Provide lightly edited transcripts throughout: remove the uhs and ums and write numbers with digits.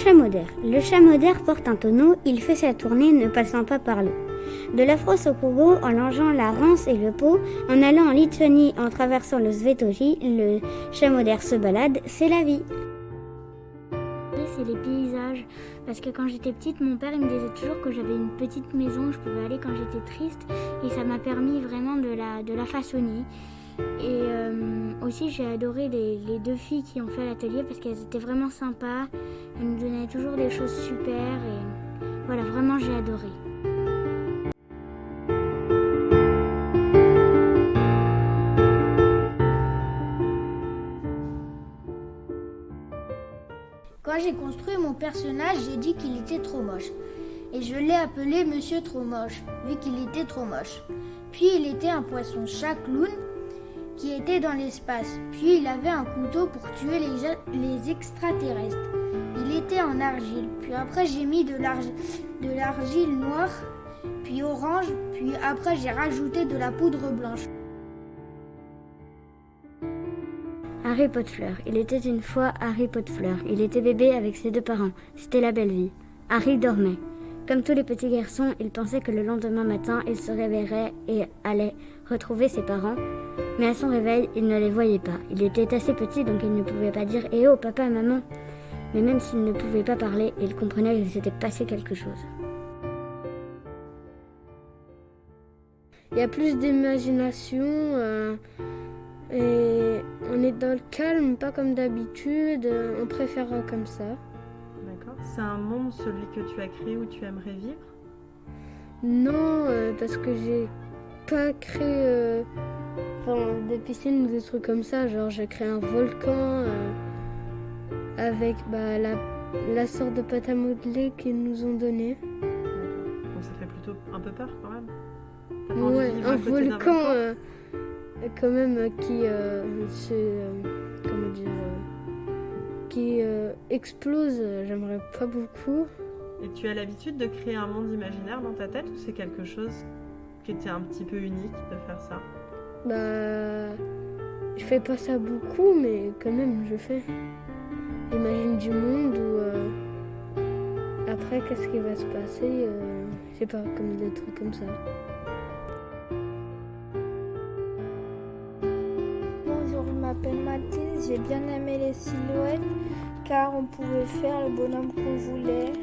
chameaudaire. Le chameaudaire porte un tonneau, il fait sa tournée ne passant pas par l'eau. De la France au Congo, en longeant la Rance et le Pô, en allant en Lituanie, en traversant le Svetoji, le chameaudaire se balade, c'est la vie. C'est les paysages, parce que quand j'étais petite, mon père il me disait toujours que j'avais une petite maison où je pouvais aller quand j'étais triste, et ça m'a permis vraiment de la façonner. Et aussi j'ai adoré les deux filles qui ont fait l'atelier parce qu'elles étaient vraiment sympas, elles nous donnaient toujours des choses super et voilà, vraiment j'ai adoré. Quand j'ai construit mon personnage, j'ai dit qu'il était trop moche. Et je l'ai appelé Monsieur Trop Moche, vu qu'il était trop moche. Puis il était un poisson-chat clown qui était dans l'espace. Puis il avait un couteau pour tuer les extraterrestres. Il était en argile. Puis après j'ai mis de l'argile noire, puis orange, puis après j'ai rajouté de la poudre blanche. Harry Potefleur. Il était une fois Harry Potefleur. Il était bébé avec ses deux parents. C'était la belle vie. Harry dormait. Comme tous les petits garçons, il pensait que le lendemain matin, il se réveillerait et allait retrouver ses parents. Mais à son réveil, il ne les voyait pas. Il était assez petit, donc il ne pouvait pas dire « Eh oh, papa, maman !» Mais même s'il ne pouvait pas parler, il comprenait qu'il s'était passé quelque chose. Il y a plus d'imagination et on est dans le calme, pas comme d'habitude. On préfère comme ça. D'accord. C'est un monde, celui que tu as créé, où tu aimerais vivre? Non, parce que j'ai pas créé des piscines ou des trucs comme ça. Genre j'ai créé un volcan avec la sorte de pâte à modeler qu'ils nous ont donnée. Donc ça fait plutôt un peu peur quand même. Ouais, un volcan quand même qui explose, j'aimerais pas beaucoup. Et tu as l'habitude de créer un monde imaginaire dans ta tête ou c'est quelque chose qui était un petit peu unique de faire ça? Je fais pas ça beaucoup, mais quand même je fais. J'imagine du monde où après qu'est-ce qui va se passer, je sais pas, comme des trucs comme ça. Bonjour, je m'appelle Mathilde, j'ai bien aimé les silhouettes car on pouvait faire le bonhomme qu'on voulait.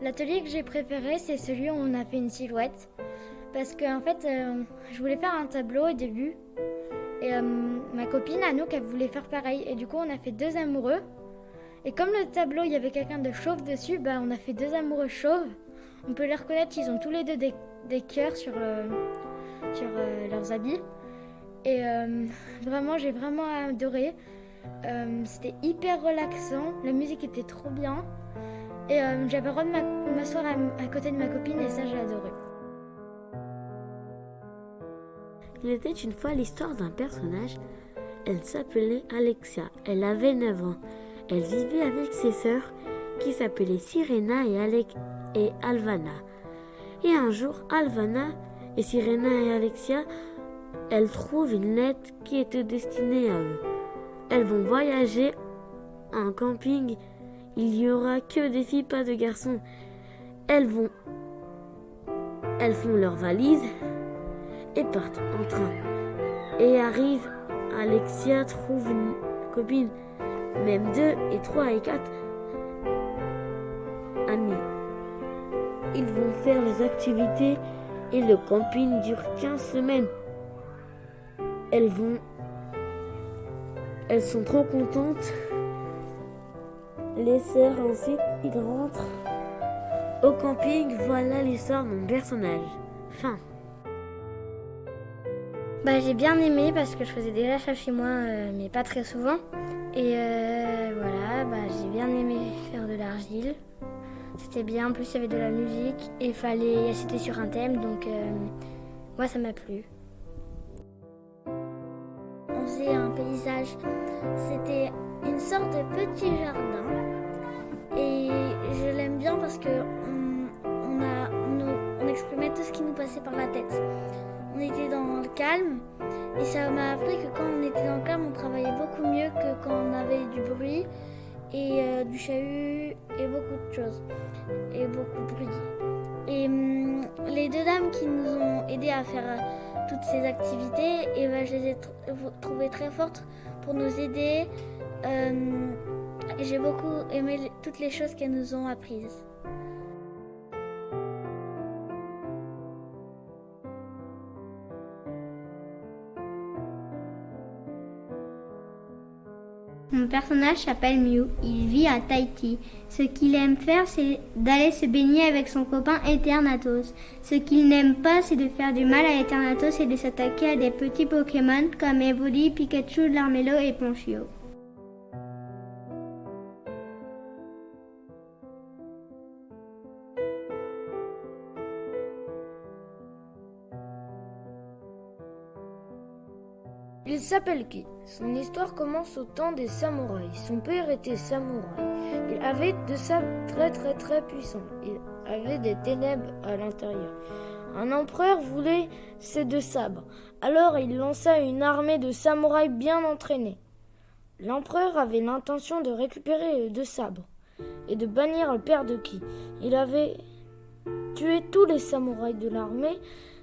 L'atelier que j'ai préféré, c'est celui où on a fait une silhouette. Parce qu'en fait, je voulais faire un tableau au début. Et ma copine Anouk, elle voulait faire pareil. Et du coup, on a fait deux amoureux. Et comme le tableau, il y avait quelqu'un de chauve dessus, on a fait deux amoureux chauves. On peut les reconnaître, ils ont tous les deux des cœurs sur leurs habits. Et vraiment, j'ai vraiment adoré. C'était hyper relaxant, la musique était trop bien. Et j'avais le droit de m'asseoir à côté de ma copine et ça, j'ai adoré. Il était une fois l'histoire d'un personnage. Elle s'appelait Alexia. Elle avait 9 ans. Elle vivait avec ses sœurs qui s'appelaient Sirena et Alvana. Et un jour, Alvana et Sirena et Alexia, elles trouvent une lettre qui était destinée à eux. Elles vont voyager en camping. Il n'y aura que des filles, pas de garçons. Elles font leurs valises et partent en train. Et arrive, Alexia trouve une copine, même 2 et 3 et 4 amis. Ils vont faire les activités et le camping dure 15 semaines. Elles sont trop contentes. Les sœurs ensuite, ils rentrent au camping. Voilà l'histoire de mon personnage. Fin. J'ai bien aimé parce que je faisais déjà ça chez moi, mais pas très souvent. Et voilà, j'ai bien aimé faire de l'argile. C'était bien, en plus il y avait de la musique et c'était sur un thème, donc moi ça m'a plu. On faisait un paysage, c'était une sorte de petit jardin et je l'aime bien parce que qui nous passait par la tête. On était dans le calme et ça m'a appris que quand on était dans le calme, on travaillait beaucoup mieux que quand on avait du bruit et du chahut et beaucoup de choses et beaucoup de bruit. Et les deux dames qui nous ont aidés à faire toutes ces activités, et je les ai trouvées très fortes pour nous aider. Et j'ai beaucoup aimé toutes les choses qu'elles nous ont apprises. Mon personnage s'appelle Mew, il vit à Tahiti. Ce qu'il aime faire, c'est d'aller se baigner avec son copain Eternatus. Ce qu'il n'aime pas, c'est de faire du mal à Eternatus et de s'attaquer à des petits Pokémon comme Evoli, Pikachu, Larmelo et Ponchio. Il s'appelle Ki. Son histoire commence au temps des samouraïs. Son père était samouraï. Il avait deux sabres très puissants. Il avait des ténèbres à l'intérieur. Un empereur voulait ces deux sabres. Alors il lança une armée de samouraïs bien entraînés. L'empereur avait l'intention de récupérer les deux sabres et de bannir le père de Ki. Il avait tué tous les samouraïs de l'armée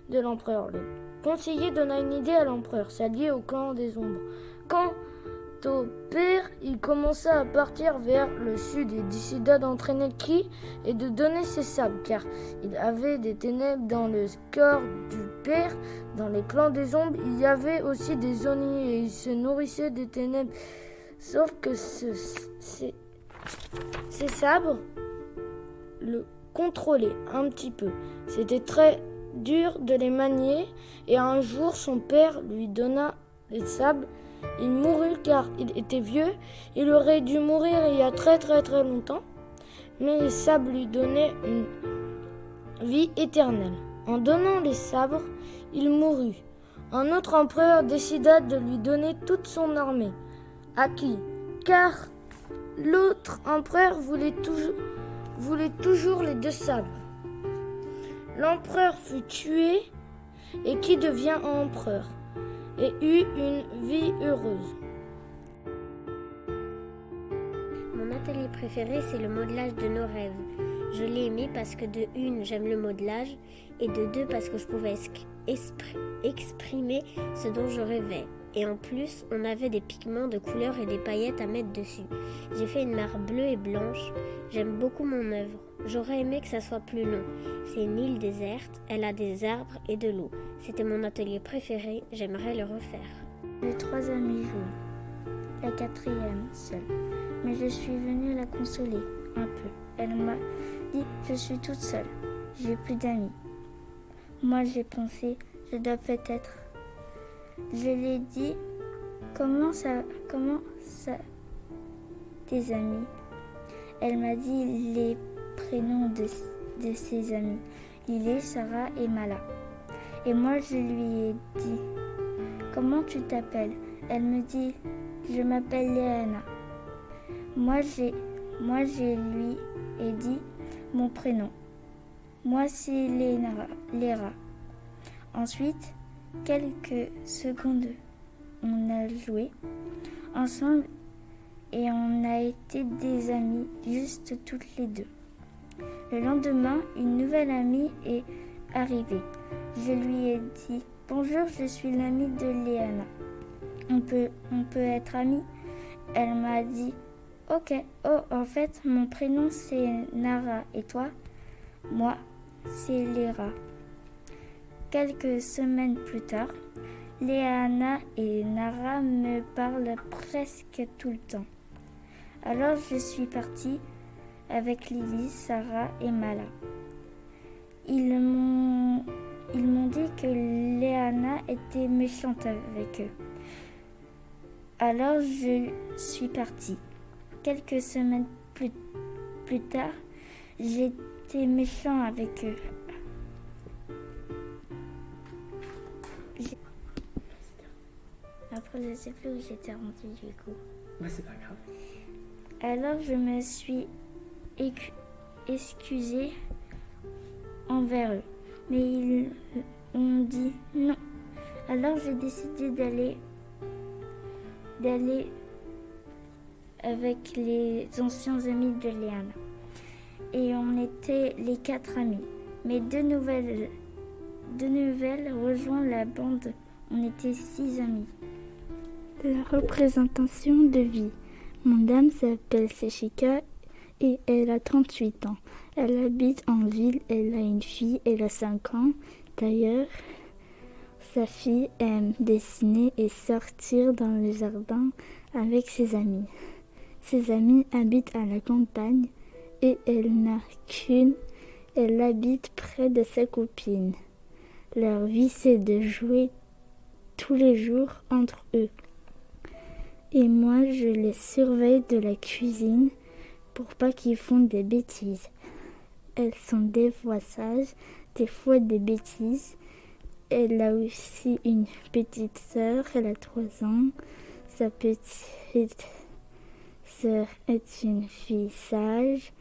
de l'empereur. Le conseiller donna une idée à l'empereur, s'allier au clan des ombres. Quant au père, il commença à partir vers le sud et décida d'entraîner Ki et de donner ses sabres, car il avait des ténèbres dans le corps du père. Dans les clans des ombres, il y avait aussi des Oni et ils se nourrissaient des ténèbres. Sauf que ces sabres le contrôlaient un petit peu. C'était très dur de les manier et un jour son père lui donna les sabres. Il mourut car il était vieux. Il aurait dû mourir il y a très longtemps, mais les sabres lui donnaient une vie éternelle. En donnant les sabres, il mourut. Un autre empereur décida de lui donner toute son armée. À qui? Car l'autre empereur voulait toujours les deux sabres. L'empereur fut tué et Ki devient empereur et eut une vie heureuse. Mon atelier préféré, c'est le modelage de nos rêves. Je l'ai aimé parce que de une, j'aime le modelage et de deux, parce que je pouvais exprimer ce dont je rêvais. Et en plus, on avait des pigments de couleurs et des paillettes à mettre dessus. J'ai fait une mare bleue et blanche. J'aime beaucoup mon œuvre. J'aurais aimé que ça soit plus long. C'est une île déserte, elle a des arbres et de l'eau. C'était mon atelier préféré, j'aimerais le refaire. J'ai 3 amies jaunes, la 4e seule. Mais je suis venue la consoler un peu. Elle m'a dit « Je suis toute seule, j'ai plus d'amis ». Moi j'ai pensé « Je dois peut-être ». Je lui ai dit « Comment ça, tes amis ?» Elle m'a dit les prénoms de ses amis, Lily, Sarah et Mala. Et moi je lui ai dit « Comment tu t'appelles ?» Elle me dit « Je m'appelle Léana ». Moi je lui ai dit mon prénom. Moi c'est Léra. Ensuite, quelques secondes, on a joué ensemble et on a été des amies, juste toutes les deux. Le lendemain, une nouvelle amie est arrivée. Je lui ai dit « Bonjour, je suis l'amie de Léana. On peut être amies ?» Elle m'a dit « Ok, oh, en fait, mon prénom c'est Nara et toi ?» Moi, c'est Léra. Quelques semaines plus tard, Léana et Nara me parlent presque tout le temps. Alors je suis partie avec Lily, Sarah et Mala. Ils m'ont dit que Léana était méchante avec eux. Alors je suis partie. Quelques semaines plus tard, j'étais méchant avec eux. Après, je sais plus où j'étais rendue du coup. Bah, c'est pas grave. Alors, je me suis excusée envers eux. mais ils ont dit non. Alors j'ai décidé d'aller avec les anciens amis de Léana. Et on était les 4 amis. Mais deux nouvelles rejoint la bande. On était 6 amis. La représentation de vie. Mon dame s'appelle Sechika et elle a 38 ans. Elle habite en ville, elle a une fille, elle a 5 ans. D'ailleurs, sa fille aime dessiner et sortir dans le jardin avec ses amis. Ses amis habitent à la campagne et elle n'a qu'une. Elle habite près de sa copine. Leur vie, c'est de jouer tous les jours entre eux. Et moi, je les surveille de la cuisine pour pas qu'ils font des bêtises. Elles sont des fois sages, des fois des bêtises. Elle a aussi une petite sœur, elle a 3 ans. Sa petite sœur est une fille sage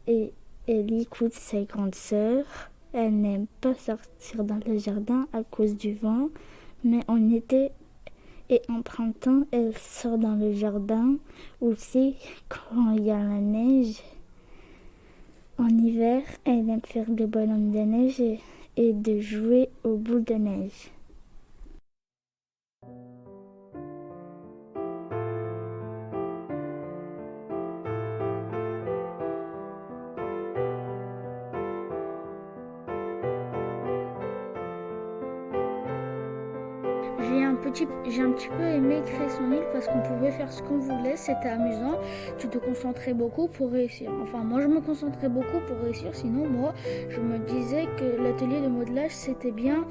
et elle écoute sa grande sœur. Elle n'aime pas sortir dans le jardin à cause du vent, mais en été et en printemps, elle sort dans le jardin aussi quand il y a la neige. En hiver, elle aime faire des bonhommes de neige et de jouer aux boules de neige. J'ai un petit peu aimé créer son île parce qu'on pouvait faire ce qu'on voulait, c'était amusant, tu te concentrais beaucoup pour réussir. Enfin, moi je me concentrais beaucoup pour réussir, sinon moi je me disais que l'atelier de modelage c'était bien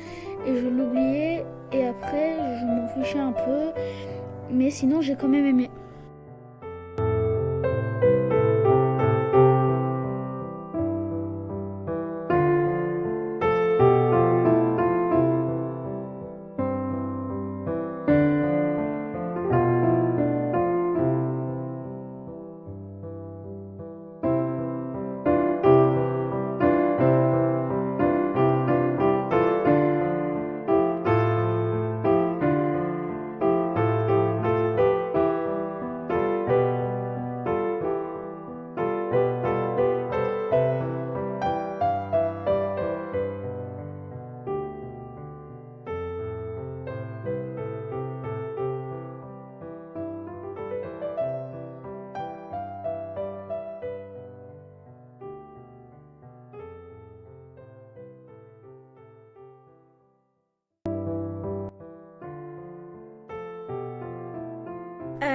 et je l'oubliais et après je m'en fichais un peu, mais sinon j'ai quand même aimé.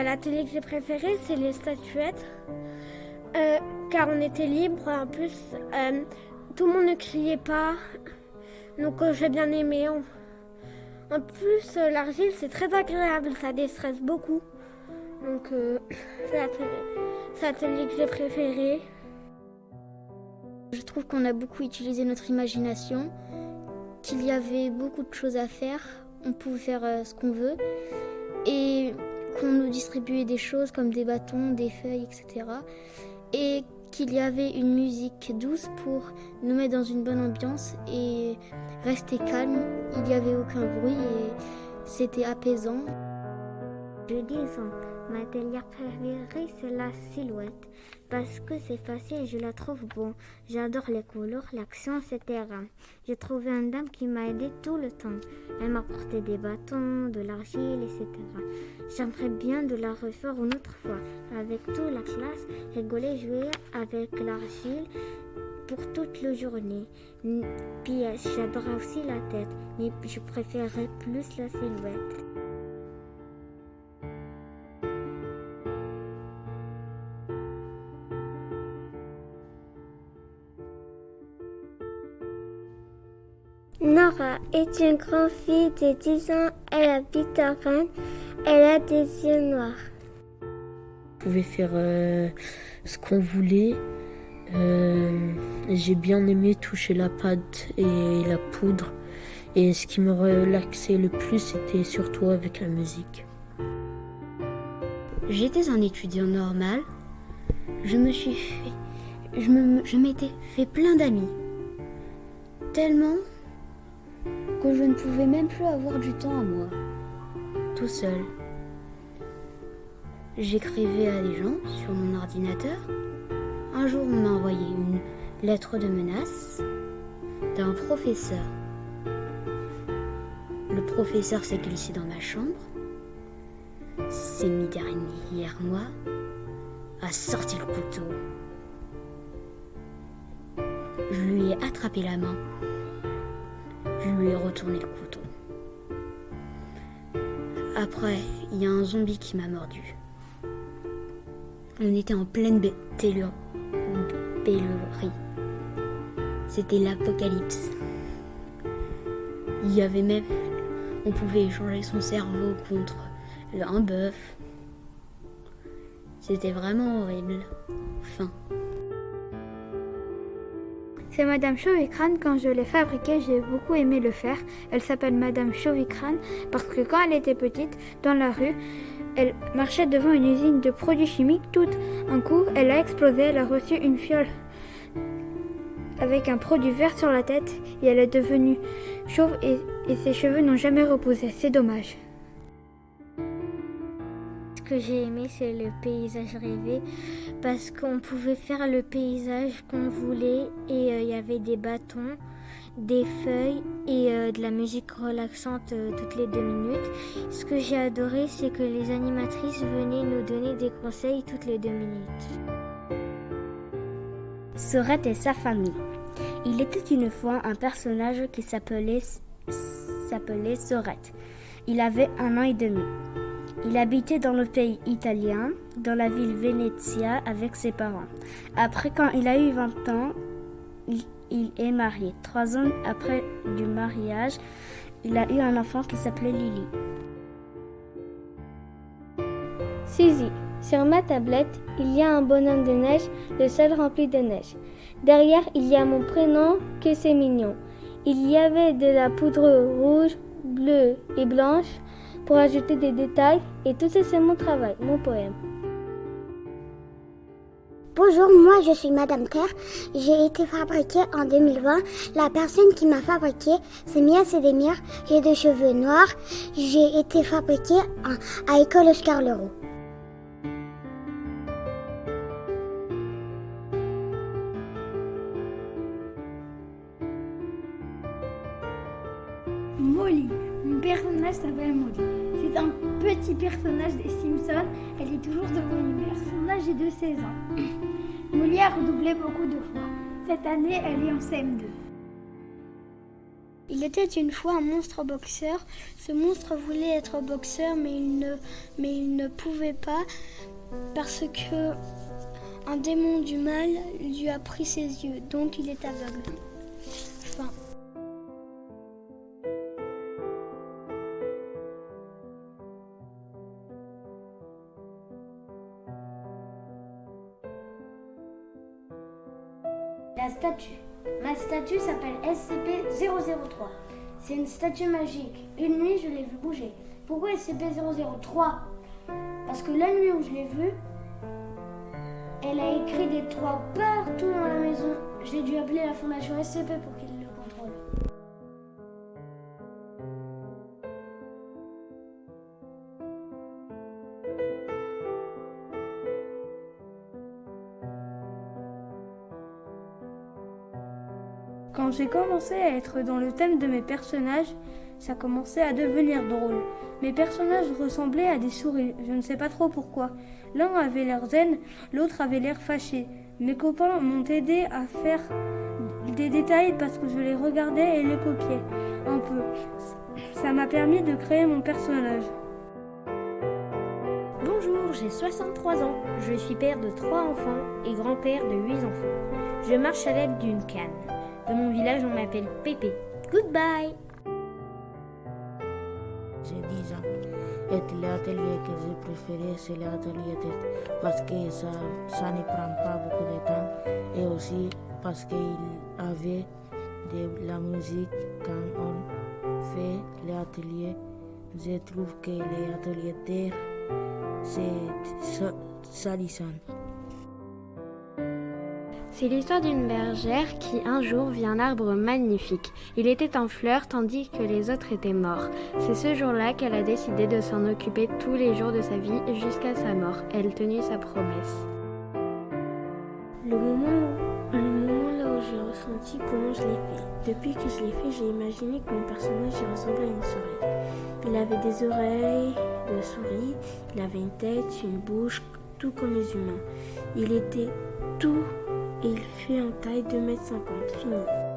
L'atelier que j'ai préféré, c'est les statuettes, car on était libre. En plus, tout le monde ne criait pas, donc j'ai bien aimé. En plus, l'argile, c'est très agréable, ça déstresse beaucoup. Donc, c'est l'atelier que j'ai préféré. Je trouve qu'on a beaucoup utilisé notre imagination, qu'il y avait beaucoup de choses à faire, on pouvait faire ce qu'on veut, et qu'on nous distribuait des choses comme des bâtons, des feuilles, etc. Et qu'il y avait une musique douce pour nous mettre dans une bonne ambiance et rester calme. Il n'y avait aucun bruit et c'était apaisant. Je dis ma atelier préférée, c'est la silhouette. Parce que c'est facile, je la trouve bon. J'adore les couleurs, l'action, etc. J'ai trouvé une dame qui m'a aidé tout le temps. Elle m'a apporté des bâtons, de l'argile, etc. J'aimerais bien de la refaire une autre fois. Avec toute la classe, rigoler, jouer avec l'argile pour toute la journée. Puis j'adore aussi la tête, mais je préférerais plus la silhouette. Nora est une grande fille de 10 ans, elle habite à Rennes, elle a des yeux noirs. On pouvait faire ce qu'on voulait. J'ai bien aimé toucher la pâte et la poudre. Et ce qui me relaxait le plus, c'était surtout avec la musique. J'étais un étudiant normal. Je m'étais fait plein d'amis. tellement que je ne pouvais même plus avoir du temps à moi, tout seul. J'écrivais à des gens sur mon ordinateur. Un jour, on m'a envoyé une lettre de menace d'un professeur. Le professeur s'est glissé dans ma chambre, s'est mis derrière moi, a sorti le couteau. Je lui ai attrapé la main. Je lui ai retourné le couteau. Après, il y a un zombie qui m'a mordu. On était en pleine pénurie. C'était l'apocalypse. Il y avait même... On pouvait échanger son cerveau contre un bœuf. C'était vraiment horrible. Fin. C'est Madame Chovicrane, quand je l'ai fabriquée, j'ai beaucoup aimé le faire. Elle s'appelle Madame Chovicrane parce que quand elle était petite, dans la rue, elle marchait devant une usine de produits chimiques. Tout un coup, elle a explosé, elle a reçu une fiole avec un produit vert sur la tête et elle est devenue chauve et ses cheveux n'ont jamais repoussé. C'est dommage. Ce que j'ai aimé, c'est le paysage rêvé parce qu'on pouvait faire le paysage qu'on voulait et il y avait des bâtons, des feuilles et de la musique relaxante toutes les 2 minutes. Ce que j'ai adoré, c'est que les animatrices venaient nous donner des conseils toutes les 2 minutes. Sorette et sa famille. Il était une fois un personnage qui s'appelait Sorette. Il avait 1 an et demi. Il habitait dans le pays italien, dans la ville Venezia avec ses parents. Après, quand il a eu 20 ans, il est marié. 3 ans après du mariage, il a eu un enfant qui s'appelait Lily. Suzy, sur ma tablette, il y a un bonhomme de neige, le sol rempli de neige. Derrière, il y a mon prénom, que c'est mignon. Il y avait de la poudre rouge, bleue et blanche pour ajouter des détails. Et tout ça, c'est mon travail, mon poème. Bonjour, moi je suis Madame Terre. J'ai été fabriquée en 2020. La personne qui m'a fabriquée, c'est Mia Sédémir. J'ai des cheveux noirs. J'ai été fabriquée à École Oscar Leroux. Molly. Mon personnage s'appelle Molly. C'est un petit personnage des Simpsons. Elle est toujours de bonne humeur. Son âge est de 16 ans. Molly a redoublé beaucoup de fois. Cette année, elle est en CM2. Il était une fois un monstre boxeur. Ce monstre voulait être boxeur, mais il ne pouvait pas parce que un démon du mal lui a pris ses yeux. Donc il est aveugle. Fin. La statue. Ma statue s'appelle SCP-003. C'est une statue magique. Une nuit, je l'ai vue bouger. Pourquoi SCP-003 ? Parce que la nuit où je l'ai vue, elle a écrit des 3 partout dans la maison. J'ai dû appeler la fondation SCP pour qu'ils le contrôlent. Quand j'ai commencé à être dans le thème de mes personnages, ça commençait à devenir drôle. Mes personnages ressemblaient à des souris, je ne sais pas trop pourquoi. L'un avait l'air zen, l'autre avait l'air fâché. Mes copains m'ont aidé à faire des détails parce que je les regardais et les copiais un peu. Ça m'a permis de créer mon personnage. Bonjour, j'ai 63 ans. Je suis père de 3 enfants et grand-père de 8 enfants. Je marche à l'aide d'une canne. Dans mon village, on m'appelle Pépé. Goodbye. J'ai 10 ans. Et l'atelier que j'ai préféré, c'est l'atelier tête. Parce que ça ne prend pas beaucoup de temps. Et aussi parce qu'il avait de la musique quand on fait l'atelier. Je trouve que l'atelier terre, c'est salissant. C'est l'histoire d'une bergère qui un jour vit un arbre magnifique. Il était en fleurs tandis que les autres étaient morts. C'est ce jour-là qu'elle a décidé de s'en occuper tous les jours de sa vie jusqu'à sa mort. Elle tenut sa promesse. Le moment là où j'ai ressenti comment je l'ai fait. Depuis que je l'ai fait, j'ai imaginé que mon personnage ressemblait à une souris. Il avait des oreilles de souris, il avait une tête, une bouche, tout comme les humains. Il était tout et il fait en taille 2,50 m. Fini.